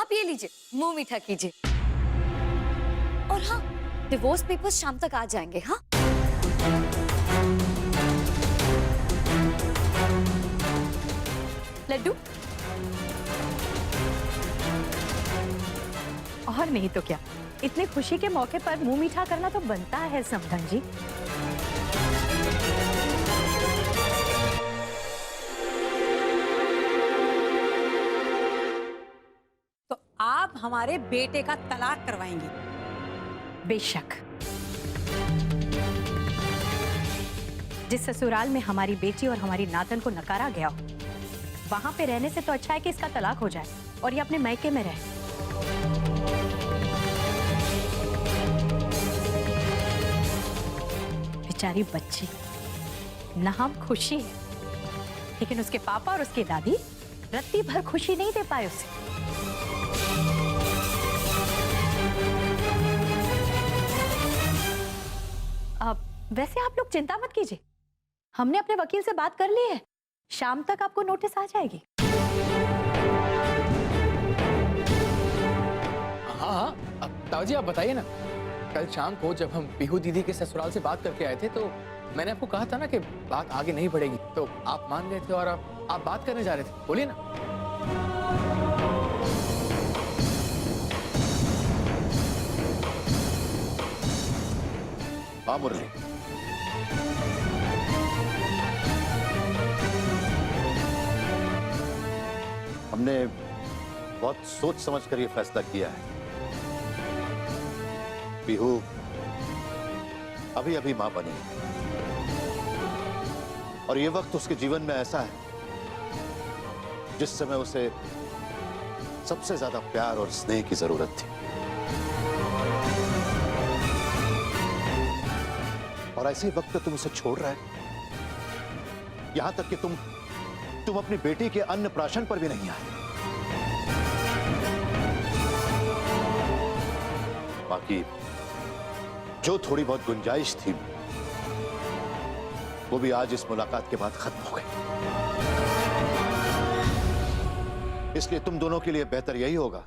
आप ये लीजिए, मुंह मीठा कीजिए। और हाँ, डिवोर्स पेपर्स शाम तक आ जाएंगे। हाँ, लड्डू। और नहीं तो क्या, इतने खुशी के मौके पर मुंह मीठा करना तो बनता है समधन जी। तो आप हमारे बेटे का तलाक करवाएंगी? बेशक। जिस ससुराल में हमारी बेटी और हमारी नातन को नकारा गया हो, वहां पे रहने से तो अच्छा है कि इसका तलाक हो जाए और ये अपने मायके में रहे। बेचारी बच्ची, नाम खुशी है, लेकिन उसके पापा और उसकी दादी रत्ती भर खुशी नहीं दे पाए उसे। अब वैसे आप लोग चिंता मत कीजिए, हमने अपने वकील से बात कर ली है, शाम तक आपको नोटिस आ जाएगी। हाँ हाँ, अब ताऊ जी आप बताइए ना। कल शाम को जब हम पीहू दीदी के ससुराल से बात करके आए थे तो मैंने आपको कहा था ना कि बात आगे नहीं बढ़ेगी, तो आप मान गए थे और आप बात करने जा रहे थे। बोलिए ना। हाँ मुरली, हमने बहुत सोच समझ कर यह फैसला किया है। पीहू अभी अभी मां बनी और ये वक्त उसके जीवन में ऐसा है जिस समय उसे सबसे ज्यादा प्यार और स्नेह की जरूरत थी। और ऐसे वक्त पे तुम उसे छोड़ रहा है, यहां तक कि तुम अपनी बेटी के अन्नप्राशन पर भी नहीं आए। बाकी जो थोड़ी बहुत गुंजाइश थी वो भी आज इस मुलाकात के बाद खत्म हो गई। इसलिए तुम दोनों के लिए बेहतर यही होगा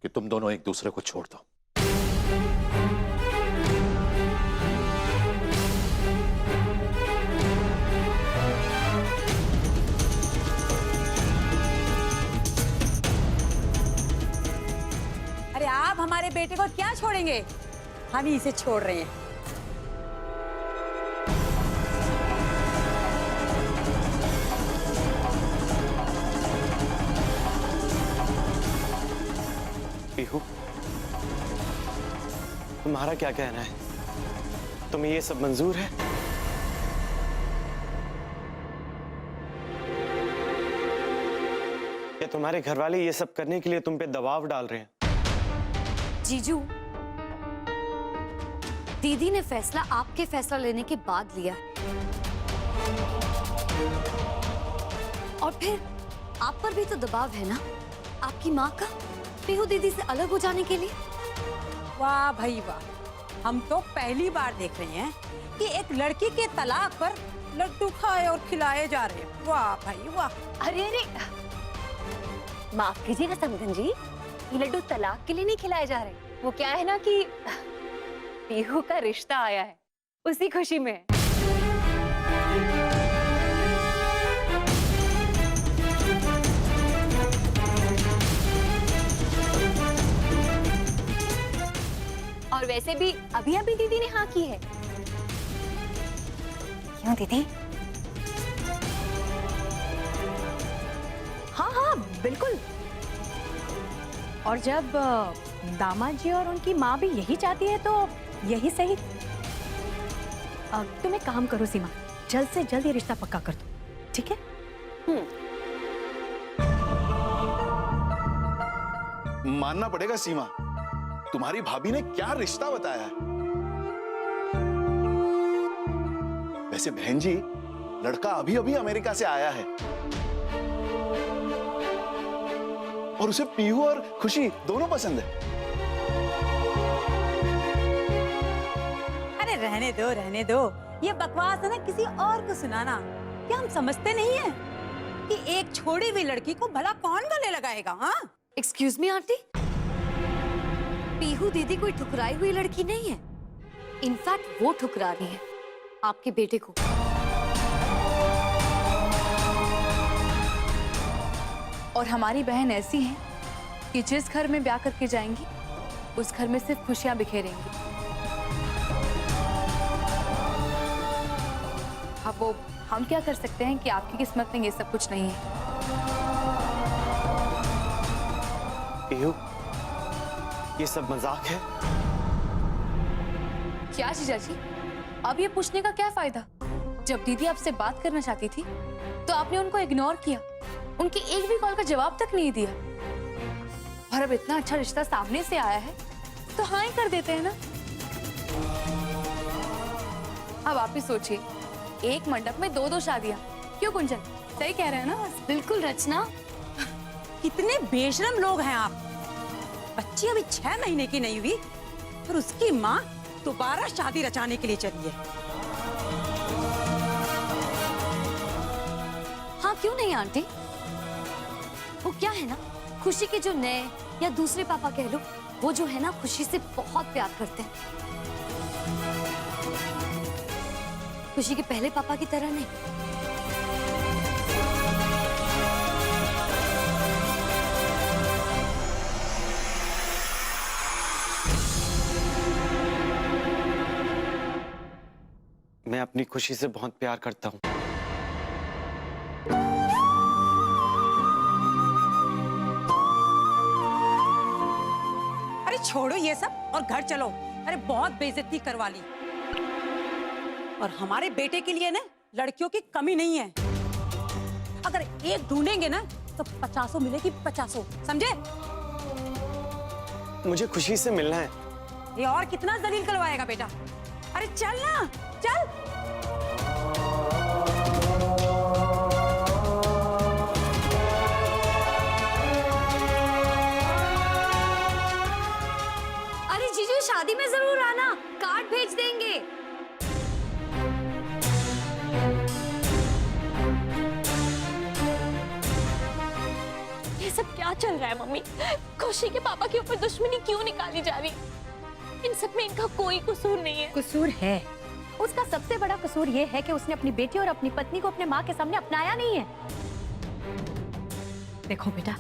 कि तुम दोनों एक दूसरे को छोड़ दो। अरे आप हमारे बेटे को क्या छोड़ेंगे, हम ही इसे छोड़ रहे हैं। पीहू, तुम्हारा क्या कहना है? तुम्हें ये सब मंजूर है? या तुम्हारे घर वाले ये सब करने के लिए तुम पे दबाव डाल रहे हैं? जीजू, दीदी ने फैसला आपके फैसला लेने के बाद लिया है। और फिर आप पर भी तो दबाव है ना, आपकी माँ का पीहू दीदी से अलग हो जाने के लिए। वाह भाई वाह, हम तो पहली बार देख रहे हैं कि एक लड़की के तलाक पर लड्डू खाए और खिलाए जा रहे हैं। वाह भाई वाह। अरे अरे, माफ कीजिएगा समधन जी, ये लड्डू तलाक के लिए नहीं खिलाए जा रहे। वो क्या है ना कि पीहू का रिश्ता आया है, उसी खुशी में। और वैसे भी अभी अभी दीदी ने हाँ की है। क्यों दीदी? हाँ हाँ बिल्कुल। और जब दामाद जी और उनकी माँ भी यही चाहती है तो यही सही। तुम एक काम करो सीमा, जल्द से जल्द ये रिश्ता पक्का कर दो, ठीक है? मानना पड़ेगा सीमा, तुम्हारी भाभी ने क्या रिश्ता बताया है। वैसे बहन जी, लड़का अभी अभी अमेरिका से आया है और उसे पीहू और खुशी दोनों पसंद है। अरे रहने दो, ये बकवास है ना किसी और को सुनाना। क्या हम समझते नहीं है कि एक छोड़ी हुई लड़की को भला कौन गले लगाएगा? हाँ, एक्सक्यूज मी आंटी, पीहू दीदी कोई ठुकराई हुई लड़की नहीं है। इनफैक्ट वो ठुकरा रही है आपके बेटे को। और हमारी बहन ऐसी है कि जिस घर में ब्याह करके जाएंगी उस घर में सिर्फ खुशियां बिखेरेंगी। अब वो हम क्या कर सकते हैं कि आपकी किस्मत में ये सब कुछ नहीं है। पीहू, ये सब मजाक है। क्या जीजा जी, अब ये पूछने का क्या फायदा? जब दीदी आपसे बात करना चाहती थी तो आपने उनको इग्नोर किया, उनकी एक भी कॉल का जवाब तक नहीं दिया। और अब इतना अच्छा रिश्ता सामने से आया है तो हाँ ही कर देते हैं ना। अब आप ही सोचिए, एक मंडप में दो शादियां। क्यों कुंजन, सही कह रहे हैं ना? बिल्कुल रचना। कितने बेशरम लोग हैं आप। बच्ची अभी 6 महीने की नहीं हुई और उसकी माँ दोबारा शादी रचाने के लिए चली है। हाँ क्यों नहीं आंटी, वो क्या है ना, खुशी के जो नए या दूसरे पापा कह लो, वो जो है ना खुशी से बहुत प्यार करते हैं। खुशी के पहले पापा की तरह नहीं। मैं अपनी खुशी से बहुत प्यार करता हूँ। अरे छोड़ो ये सब और घर चलो। अरे बहुत बेइज्जती करवा ली। और हमारे बेटे के लिए ना लड़कियों की कमी नहीं है। अगर एक ढूंढेंगे ना तो 50 मिलेगी, 50। समझे? मुझे खुशी से मिलना है। ये और कितना जलील करवाएगा बेटा? अरे चल ना, चल। अरे जीजू, शादी में जरूर आना, कार्ड भेज देंगे। ये सब क्या चल रहा है मम्मी? खुशी के पापा के ऊपर दुश्मनी क्यों निकाली जा रही? इन सब में इनका कोई कसूर नहीं है। कसूर है। उसका सबसे बड़ा कसूर ये है कि उसने अपनी बेटी और अपनी पत्नी को अपने माँ के सामने अपनाया नहीं है। देखो बेटा,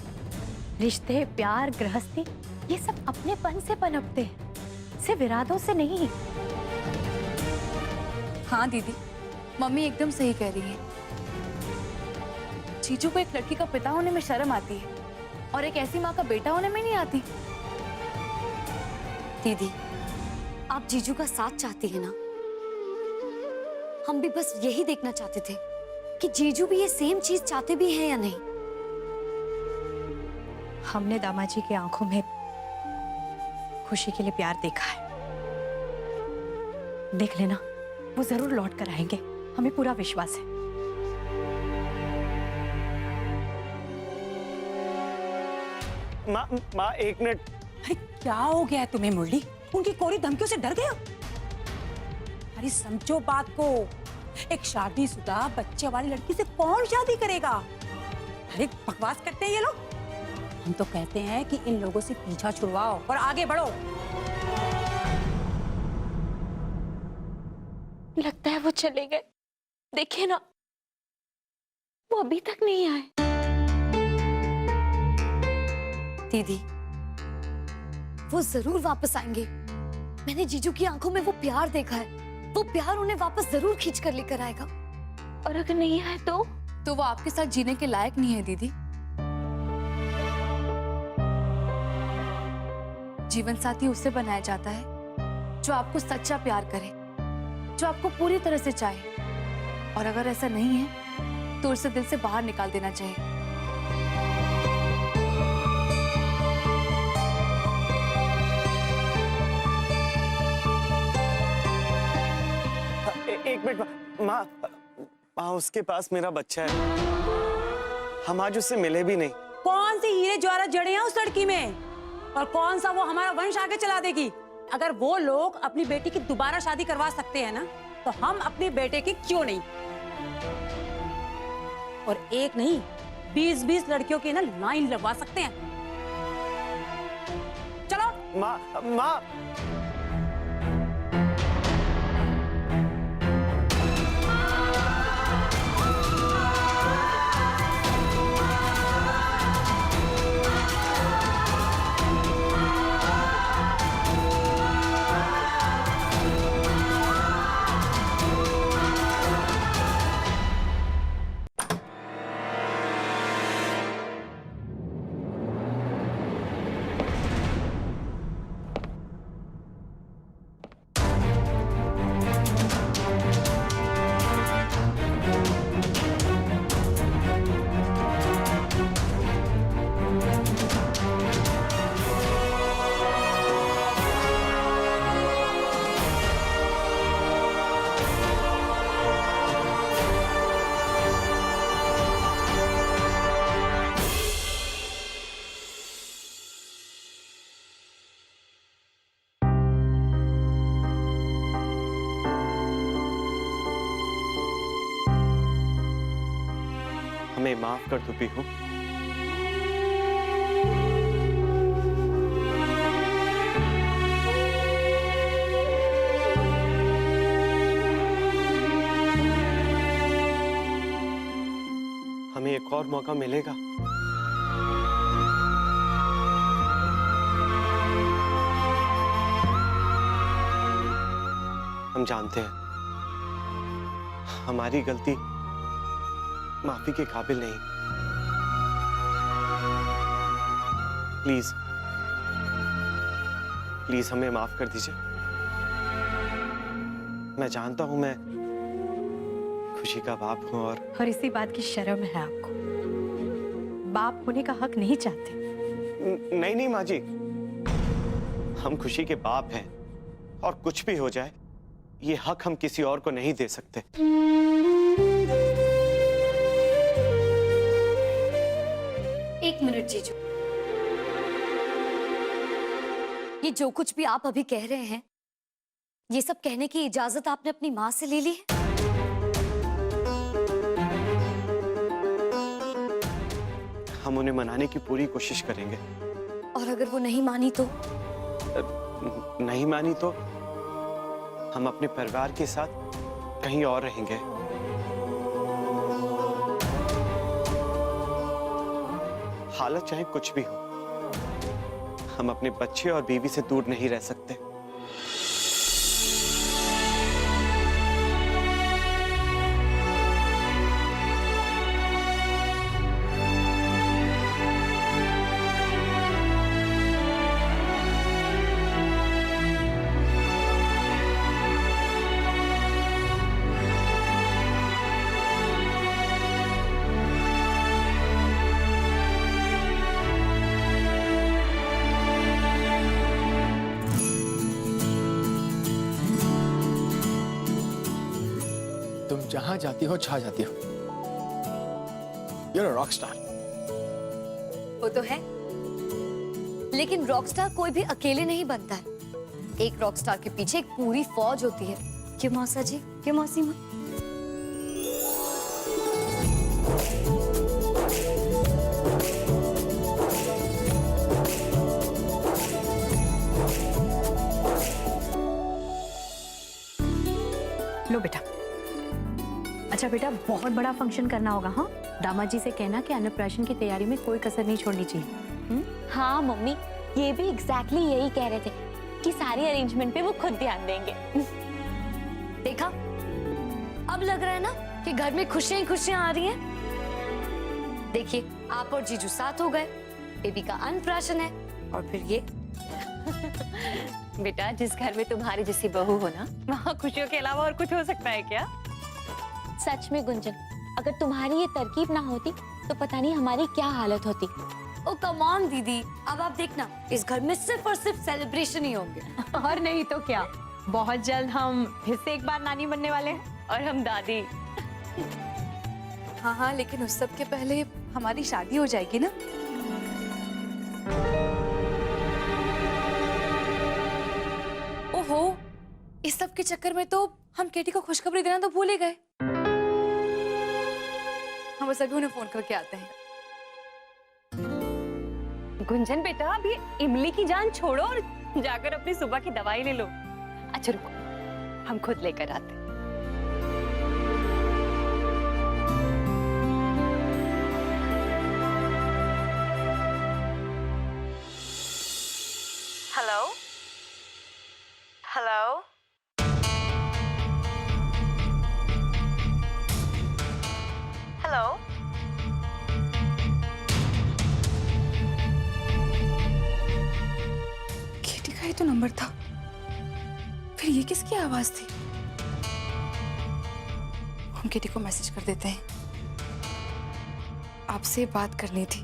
रिश्ते, प्यार, गृहस्थी, ये सब अपनेपन से पनपते हैं, सिर्फ इरादों से नहीं। हाँ दीदी, मम्मी एकदम सही कह रही है। जीजू को एक लड़की का पिता होने में शर्म आती है और एक ऐसी माँ का बेटा होने में नहीं आती। दीदी, आप जीजू का साथ चाहती है ना? हम भी बस यही देखना चाहते थे कि जीजू भी ये सेम चीज चाहते भी हैं या नहीं। हमने दामाजी की आंखों में खुशी के लिए प्यार देखा है। देख लेना, वो जरूर लौट कर आएंगे, हमें पूरा विश्वास है। माँ एक मिनट। अरे क्या हो गया है तुम्हें मुरली? उनकी कोरी धमकियों से डर गए हो? अरे समझो बात को, एक शादीशुदा बच्चे वाली लड़की से कौन शादी करेगा? अरे बकवास करते हैं ये लोग। हम तो कहते हैं कि इन लोगों से पीछा छुड़वाओ और आगे बढ़ो। लगता है वो चले गए। देखिए ना, वो अभी तक नहीं आए। दीदी, वो जरूर वापस आएंगे। मैंने जीजू की आंखों में वो प्यार देखा है। वो प्यार उन्हें वापस जरूर खींच कर लेकर आएगा। और अगर नहीं आए तो वो आपके साथ जीने के लायक नहीं है दीदी। जीवन साथी उससे बनाया जाता है जो आपको सच्चा प्यार करे, जो आपको पूरी तरह से चाहे। और अगर ऐसा नहीं है तो उसे दिल से बाहर निकाल देना चाहिए। एक मिनट माँ, उसके पास मेरा बच्चा है। हम आज उससे मिले भी नहीं। कौन से हीरे ज्वारा जड़े हैं उस लड़की में? और कौन सा वो हमारा वंश आगे चला देगी? अगर वो लोग अपनी बेटी की दोबारा शादी करवा सकते हैं ना, तो हम अपने बेटे की क्यों नहीं? और एक नहीं 20-20 लड़कियों की ना लाइन लगवा सकते हैं। चलो। माँ माँ हमें माफ कर दो पीहू। हमें एक और मौका मिलेगा। हम जानते हैं हमारी गलती माफी के काबिल नहीं। प्लीज प्लीज हमें माफ कर दीजिए। मैं जानता हूं मैं खुशी का बाप हूं और इसी बात की शर्म है आपको। बाप होने का हक नहीं चाहते। नहीं नहीं माँ जी, हम खुशी के बाप हैं और कुछ भी हो जाए ये हक हम किसी और को नहीं दे सकते। एक मिनट जीजू, ये जो कुछ भी आप अभी कह रहे हैं, ये सब कहने की इजाजत आपने अपनी माँ से ले ली है? हम उन्हें मनाने की पूरी कोशिश करेंगे। और अगर वो नहीं मानी तो? नहीं मानी तो हम अपने परिवार के साथ कहीं और रहेंगे। हालत चाहे कुछ भी हो, हम अपने बच्चे और बीवी से दूर नहीं रह सकते। तुम जहां जाती हो छा जाती हो। You're a rock star. वो तो है, लेकिन रॉकस्टार कोई भी अकेले नहीं बनता है। एक रॉकस्टार के पीछे एक पूरी फौज होती है। क्यों मौसा जी, क्यों मौसी माँ? लो बेटा। अच्छा बेटा, बहुत बड़ा फंक्शन करना होगा। हाँ, दामाद जी से कहना कि अन्नप्राशन की तैयारी में कोई कसर नहीं छोड़नी चाहिए। हाँ मम्मी, ये भी एग्जैक्टली यही कह रहे थे कि सारी अरेंजमेंट पे वो खुद ध्यान देंगे। देखा, अब लग रहा है ना कि घर में खुशियां ही खुशियां आ रही हैं। देखिए, आप और जीजू साथ हो गए, बेबी का अन्नप्राशन है, और फिर ये। बेटा, जिस घर में तुम्हारी जैसी बहू हो ना, वहाँ खुशियों के अलावा और कुछ हो सकता है क्या? सच में गुंजन, अगर तुम्हारी ये तरकीब ना होती तो पता नहीं हमारी क्या हालत होती। ओ कम ऑन दीदी, अब आप देखना, इस घर में सिर्फ और सिर्फ सेलिब्रेशन ही होंगे। और नहीं तो क्या, बहुत जल्द हम फिर से एक बार नानी बनने वाले हैं। और हम दादी। हाँ हाँ, लेकिन उस सब के पहले हमारी शादी हो जाएगी ना। ओहो, इस सब के चक्कर में तो हम केटी को खुशखबरी देना तो भूल ही गए। हम बस अभी उन्हें फोन करके आते हैं। गुंजन बेटा, अभी इमली की जान छोड़ो और जाकर अपनी सुबह की दवाई ले लो। अच्छा रुको, हम खुद लेकर आते हैं। हेलो हेलो, हेलो, केटी का ही तो नंबर था, फिर ये किसकी आवाज थी? हम केटी को मैसेज कर देते हैं। आपसे बात करनी थी,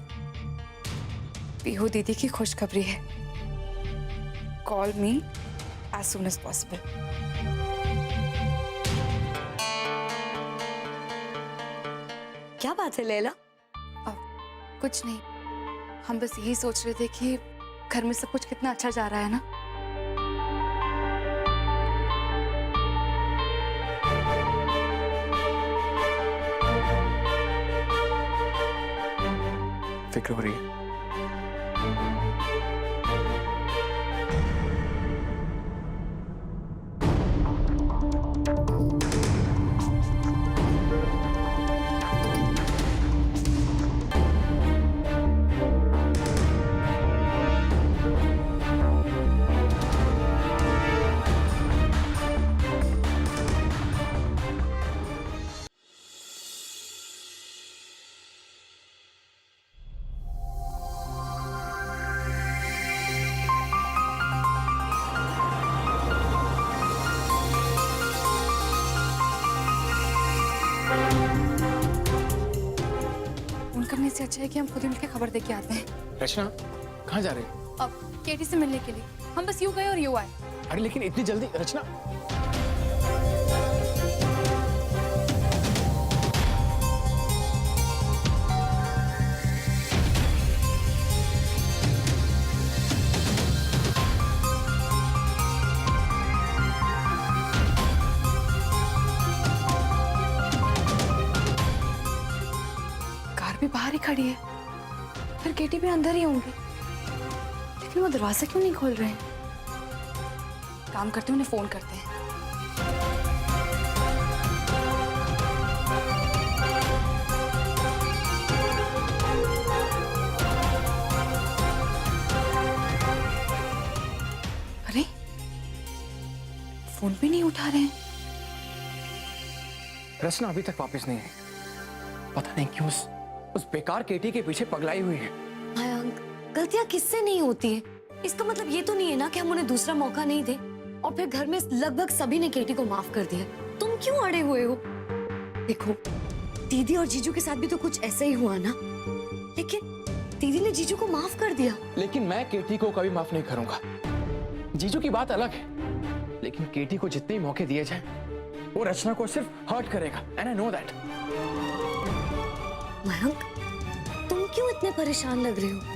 पीहू दीदी की खुशखबरी है। Call me as soon as possible. क्या बात है लैला? कुछ नहीं, हम बस यही सोच रहे थे कि घर में सब कुछ कितना अच्छा जा रहा है ना। फिक्र हो रही है? फोन करने से अच्छा है कि हम खुद ही मिलकर खबर दे के आते हैं। रचना, कहाँ जा रहे हैं? अब केटी से मिलने के लिए हम बस यूं गए और यूं आए। अरे लेकिन इतनी जल्दी? रचना, कार भी बाहर ही खड़ी है, फिर केटी भी अंदर ही होंगी, लेकिन वो दरवाजा क्यों नहीं खोल रहे हैं? काम करते उन्हें फोन करते हैं। अरे फोन भी नहीं उठा रहे हैं। रचना अभी तक वापस नहीं आई। पता नहीं क्यों उस बेकार केटी के पीछे पगलाई हुई है। मयंक, गलतियां किससे नहीं होती है? इसका मतलब ये तो नहीं है ना कि हम उन्हें दूसरा मौका नहीं दे। और फिर घर में लगभग सभी ने केटी को माफ कर दिया, तुम क्यों अड़े हुए हो? देखो, दीदी और जीजू के साथ भी तो कुछ ऐसा ही हुआ ना, लेकिन दीदी ने जीजू को माफ कर दिया। लेकिन मैं केटी को कभी माफ नहीं करूंगा। जीजू की बात अलग है, लेकिन केटी को जितने मौके दिए जाए वो रचना को सिर्फ हर्ट करेगा, and I know that. Mayank, तुम क्यों इतने परेशान लग रहे हो?